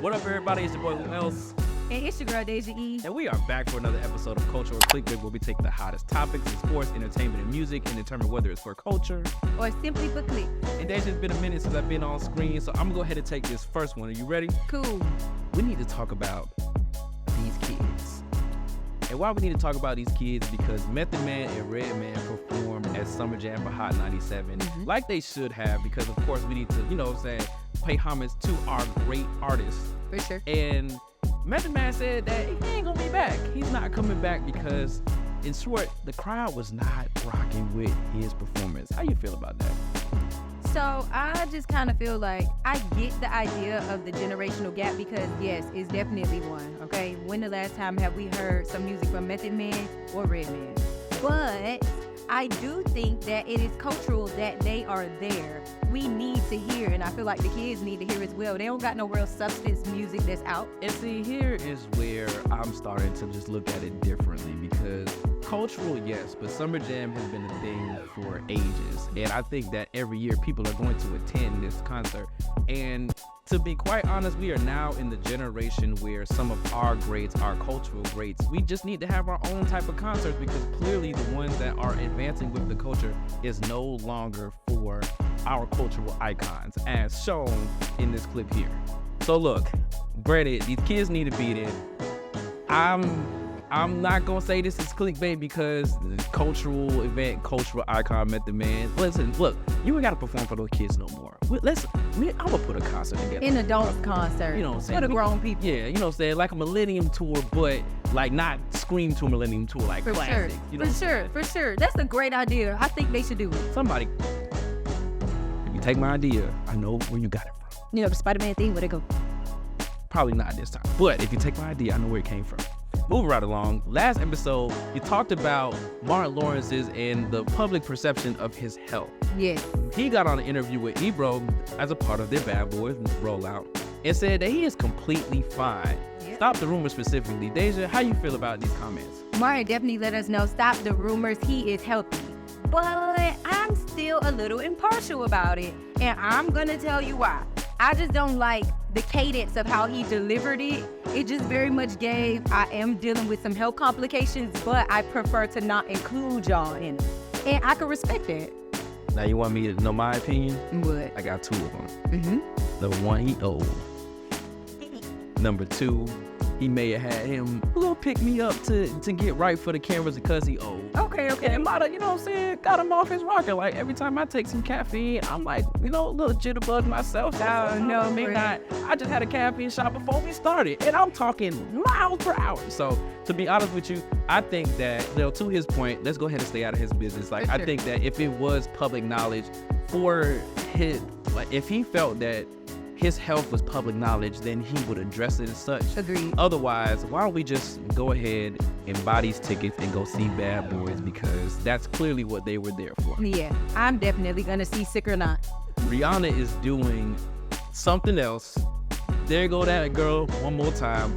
What up, everybody? It's your boy WhoElse. And it's your girl, Daysha. And we are back for another episode of Cultural Clickbait, where we take the hottest topics in sports, entertainment, and music and determine whether it's for culture Or simply for click. And Daysha, it's been a minute since I've been on screen, so I'm going to go ahead and take this first one. Are you ready? Cool. We need to talk about these kids. And why we need to talk about these kids, because Method Man and Redman performed at Summer Jam for Hot 97, like they should have, because of course we need to, pay homage to our great artists. For sure. And Method Man said that he ain't gonna be back. He's not coming back because, in short, the crowd was not rocking with his performance. How you feel about that? So I just kind of feel like I get the idea of the generational gap because, yes, it's definitely one, okay? When the last time have we heard some music from Method Man or Redman? But I do think that it is cultural that they are there. We need to hear, and I feel like the kids need to hear as well. They don't got no real substance music that's out. And see, here is where I'm starting to just look at it differently, because cultural, yes, but Summer Jam has been a thing for ages. And I think that every year people are going to attend this concert. And to be quite honest, we are now in the generation where some of our greats, our cultural greats, we just need to have our own type of concerts, because clearly the ones that are advancing with the culture is no longer for our cultural icons, as shown in this clip here. So look, granted, these kids need to be there. I'm not gonna say this is clickbait because the cultural event, cultural icon, Method Man. Listen, look, you ain't gotta perform for those kids no more. I'm gonna put a concert together. An adults concert. You know what I'm saying? For the grown people. Yeah, you know what I'm saying? Like a Millennium Tour, but like not Scream to a Millennium Tour, like for classic. Sure. You know For sure. That's a great idea. I think they should do it. Somebody, if you take my idea, I know where you got it from. You know, the Spider-Man thing, where'd it go? Probably not this time. But if you take my idea, I know where it came from. Moving right along, last episode, you talked about Martin Lawrence's and the public perception of his health. Yes. He got on an interview with Ebro as a part of their Bad Boys rollout and said that he is completely fine. Yep. Stop the rumor specifically. Daysha, how you feel about these comments? Martin definitely let us know, stop the rumors, he is healthy. But I'm still a little impartial about it, and I'm gonna tell you why. I just don't like the cadence of how he delivered it. It just very much gave, I am dealing with some health complications, but I prefer to not include y'all in it. And I can respect that. Now you want me to know my opinion? What? I got two of them. Number one, he old. Number two, he may have had him a little pick me up to get right for the cameras because he old. Okay. And it might have, you know what I'm saying, got him off his rocker. Like every time I take some caffeine, I'm like, a little jitterbug myself. No, maybe not. I just had a caffeine shot before we started, and I'm talking miles per hour. So to be honest with you, I think that, to his point, let's go ahead and stay out of his business. Like, I think that if it was public knowledge for his, like if he felt that his health was public knowledge, then he would address it as such. Agreed. Otherwise, why don't we just go ahead and buy these tickets and go see Bad Boys, because that's clearly what they were there for. Yeah, I'm definitely gonna see Sick or Not. Rihanna is doing something else. There go that girl one more time.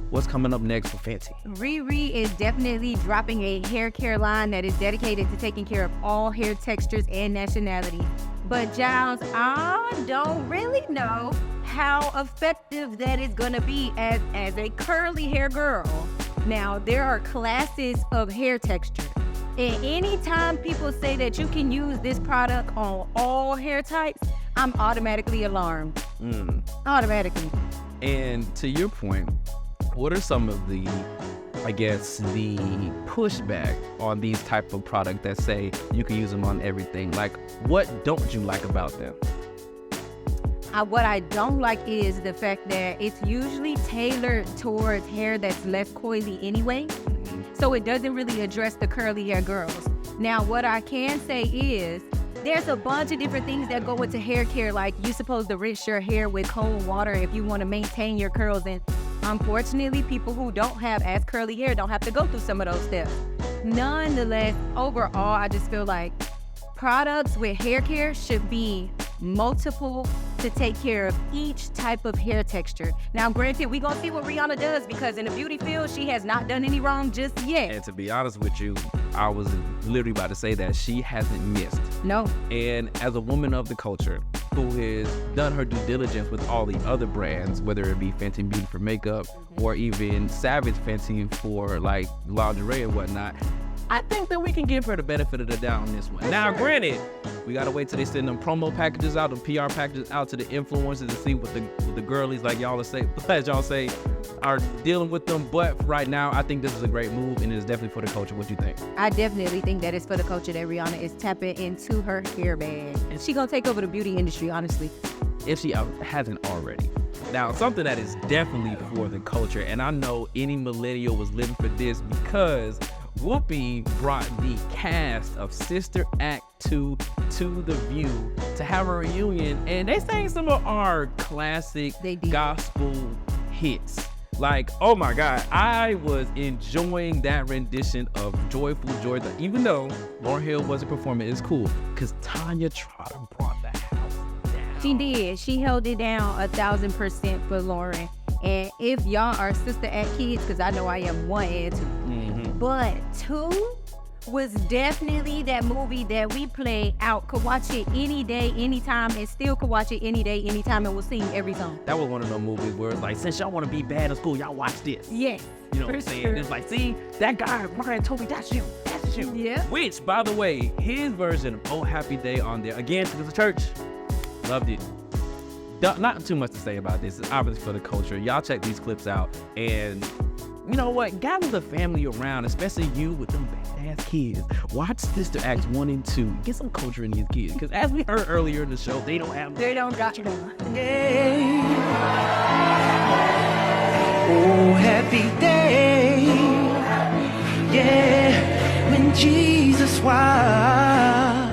What's coming up next for Fenty? Riri is definitely dropping a hair care line that is dedicated to taking care of all hair textures and nationalities. But Giles, I don't really know how effective that is gonna be as a curly hair girl. Now, there are classes of hair texture. And anytime people say that you can use this product on all hair types, I'm automatically alarmed. Automatically. And to your point, what are some of the, the pushback on these type of products that say you can use them on everything? Like, what don't you like about them? What I don't like is the fact that it's usually tailored towards hair that's less coily anyway. So it doesn't really address the curly hair girls. Now, what I can say is there's a bunch of different things that go into hair care. Like, you're supposed to rinse your hair with cold water if you want to maintain your curls. And unfortunately, people who don't have as curly hair don't have to go through some of those steps. Nonetheless, overall, I just feel like products with hair care should be multiple to take care of each type of hair texture. Now, granted, we're going to see what Rihanna does, because in the beauty field, she has not done any wrong just yet. And to be honest with you, I was literally about to say that she hasn't missed. No. And as a woman of the culture, who has done her due diligence with all the other brands, whether it be Fenty Beauty for makeup or even Savage Fenty for like lingerie and whatnot, I think that we can give her the benefit of the doubt on this one. Now, granted, we gotta wait till they send them promo packages out, the PR packages out to the influencers to see what the girlies, like y'all say, as y'all say, are dealing with them. But right now, I think this is a great move, and it is definitely for the culture. What you think? I definitely think that it's for the culture that Rihanna is tapping into her hair bag. And she gonna take over the beauty industry, honestly. If she hasn't already. Now, something that is definitely for the culture, and I know any millennial was living for this because Whoopi brought the cast of Sister Act 2 to The View to have a reunion, and they sang some of our classic gospel hits. Like, oh my God, I was enjoying that rendition of Joyful Joy. Even though Lauryn Hill wasn't performing, it's cool because Tanya Trotter brought the house down. She did. She held it down 1,000% for Lauryn. And if y'all are Sister Act kids, because I know I am 1 and 2, but 2 was definitely that movie that we play out, could watch it any day, anytime, and still could watch it any day, anytime, and will sing every song. That was one of those movies where it's like, since y'all want to be bad in school, y'all watch this. Yes. You know what I'm saying? Sure. It's like, see, that guy, Ryan told me that's you. That's you. Yeah. Which, by the way, his version of Oh Happy Day on there, again, to the church, loved it. Not too much to say about this. It's obviously for the culture. Y'all check these clips out, and you know what? Gather the family around, especially you with them badass kids. Watch Sister Acts 1 and 2. Get some culture in these kids, because as we heard earlier in the show, they don't got you. Oh, happy day. Yeah, when Jesus was.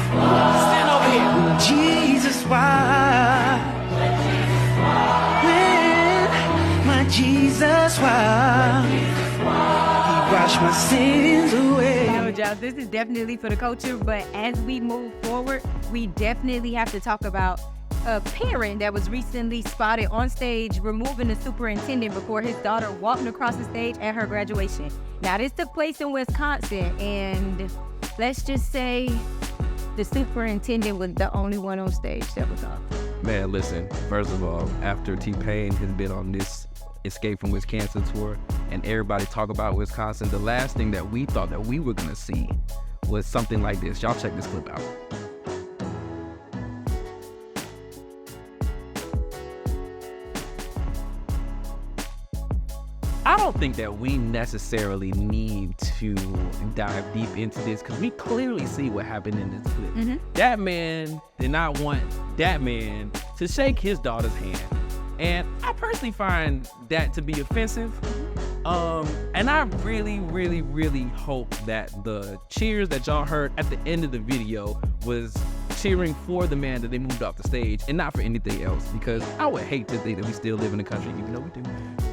Stand over here. When Jesus was. When my Jesus was. He washed my sins away. No, Giles, this is definitely for the culture, but as we move forward, we definitely have to talk about a parent that was recently spotted on stage removing the superintendent before his daughter walked across the stage at her graduation. Now, this took place in Wisconsin, and let's just say the superintendent was the only one on stage that was off. Man, listen, first of all, after T-Pain has been on this Escape from Wisconsin tour, and everybody talk about Wisconsin, the last thing that we thought that we were gonna see was something like this. Y'all check this clip out. I don't think that we necessarily need to dive deep into this because we clearly see what happened in this clip. That man did not want that man to shake his daughter's hand. And I personally find that to be offensive. And I really, really, really hope that the cheers that y'all heard at the end of the video was cheering for the man that they moved off the stage and not for anything else, because I would hate to think that we still live in a country, even though we do,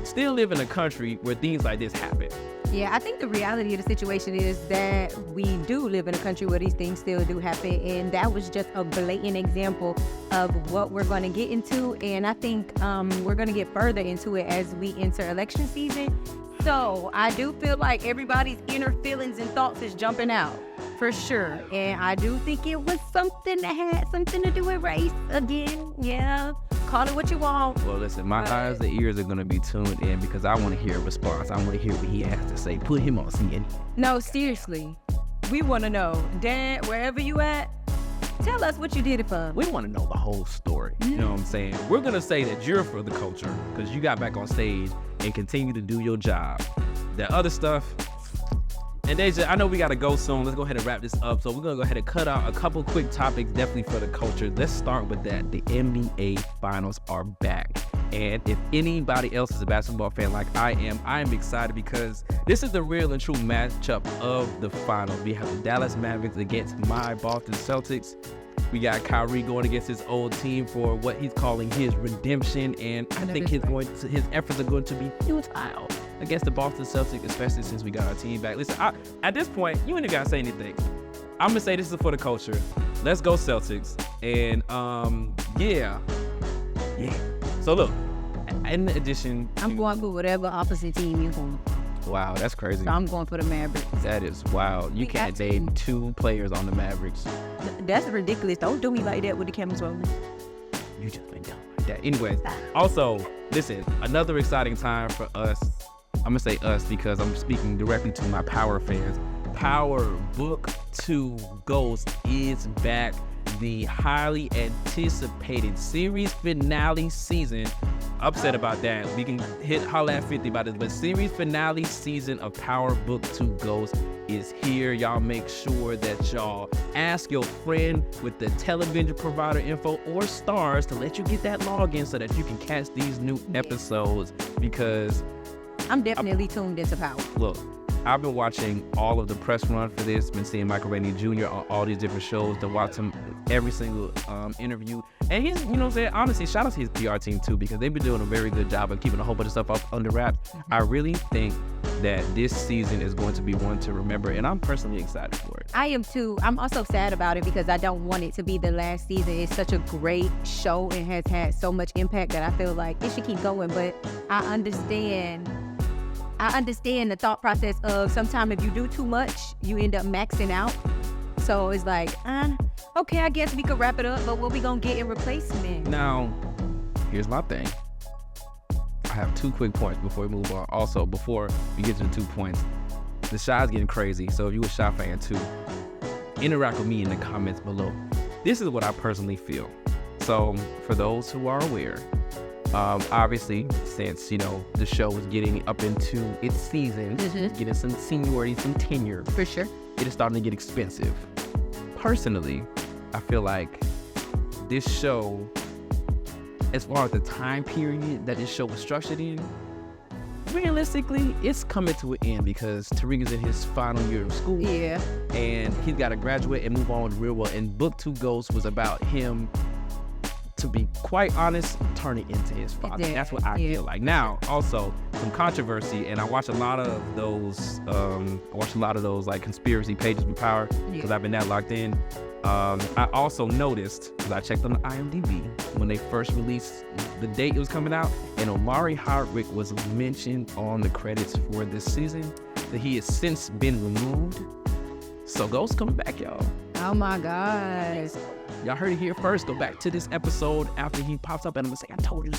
still live in a country where things like this happen. Yeah, I think the reality of the situation is that we do live in a country where these things still do happen, and that was just a blatant example of what we're going to get into, and I think we're going to get further into it as we enter election season. So I do feel like everybody's inner feelings and thoughts is jumping out, for sure, and I do think it was something that had something to do with race again. Yeah, call it what you want. Well, listen, my eyes and ears are going to be tuned in because I want to hear a response. I want to hear what he has to say. Put him on CNN. No, seriously, we want to know. Dad, wherever you at, tell us what you did it for. We want to know the whole story. You know what I'm saying? We're going to say that you're for the culture because you got back on stage and continue to do your job. That other stuff. And Daysha, I know we got to go soon. Let's go ahead and wrap this up. So we're going to go ahead and cut out a couple quick topics, definitely for the culture. Let's start with that. The NBA Finals are back. And if anybody else is a basketball fan like I am excited because this is the real and true matchup of the final. We have the Dallas Mavericks against my Boston Celtics. We got Kyrie going against his old team for what he's calling his redemption. And I think his efforts are going to be futile against the Boston Celtics, especially since we got our team back. Listen, at this point, you ain't even got to say anything. I'm going to say this is for the culture. Let's go Celtics. And yeah. So look, in addition to, I'm going with whatever opposite team you want. Wow, that's crazy. So I'm going for the Mavericks. That is wild. You can't name 2 players on the Mavericks. That's ridiculous. Don't do me like that with the cameras rolling. You just been dumb like that. Anyways, also, listen, another exciting time for us. I'm going to say us because I'm speaking directly to my Power fans. Power Book 2 Ghost is back. The highly anticipated series finale season. Upset about that. We can holla at 50 about this, but series finale season of Power Book 2 Ghost is here. Y'all make sure that y'all ask your friend with the television provider info or stars to let you get that login so that you can catch these new episodes, because I'm definitely tuned into Power. Look, I've been watching all of the press run for this, been seeing Michael Rainey Jr. on all these different shows, to watch him every single interview. And he's, you know what I'm saying, honestly, shout out to his PR team too, because they've been doing a very good job of keeping a whole bunch of stuff up under wraps. I really think that this season is going to be one to remember, and I'm personally excited for it. I am too. I'm also sad about it because I don't want it to be the last season. It's such a great show and has had so much impact that I feel like it should keep going, but I understand the thought process of sometimes if you do too much, you end up maxing out. So it's like, okay, I guess we could wrap it up, but what we gonna get in replacement? Now, here's my thing. I have 2 quick points before we move on. Also, before we get to the 2 points, the Shy's getting crazy. So if you're a Shy fan too, interact with me in the comments below. This is what I personally feel. So for those who are aware, obviously, since, you know, the show is getting up into its season, getting some seniority, some tenure. For sure. It is starting to get expensive. Personally, I feel like this show, as far as the time period that this show was structured in, realistically, it's coming to an end because Tariq is in his final year of school. Yeah. And he's got to graduate and move on with the real world. And Book 2 Ghost was about him, to be quite honest, turning into his father. Yeah, that's what I feel like. Now, also some controversy, and I watch a lot of those. Like conspiracy pages with Power because I've been that locked in. I also noticed, because I checked on the IMDb when they first released the date it was coming out, and Omari Hardwick was mentioned on the credits for this season, that he has since been removed. So Ghost coming back, y'all. Oh my gosh. Y'all heard it here first. Go back to this episode after he pops up and I'm gonna say, I told you.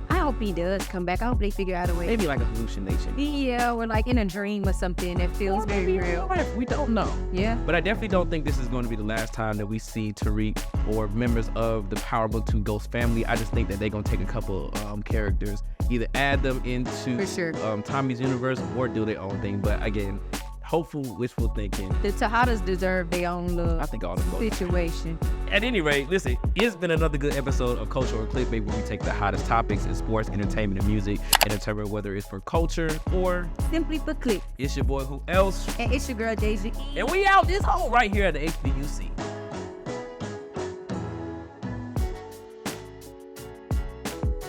I hope he does come back. I hope they figure out a way. Maybe like a hallucination. Yeah, or like in a dream or something that feels very real. We don't know. Yeah. But I definitely don't think this is going to be the last time that we see Tariq or members of the Power Book 2 Ghost family. I just think that they're going to take a couple characters, either add them into For sure. Tommy's universe or do their own thing. But again, hopeful, wishful thinking. The Tejadas deserve their own little I think all the situation. At any rate, listen, it's been another good episode of Culture or Clickbait, where we take the hottest topics in sports, entertainment, and music and determine whether it's for culture or simply for click. It's your boy WhoElse, And it's your girl Daysha. and we out this hole right here at the HBUC.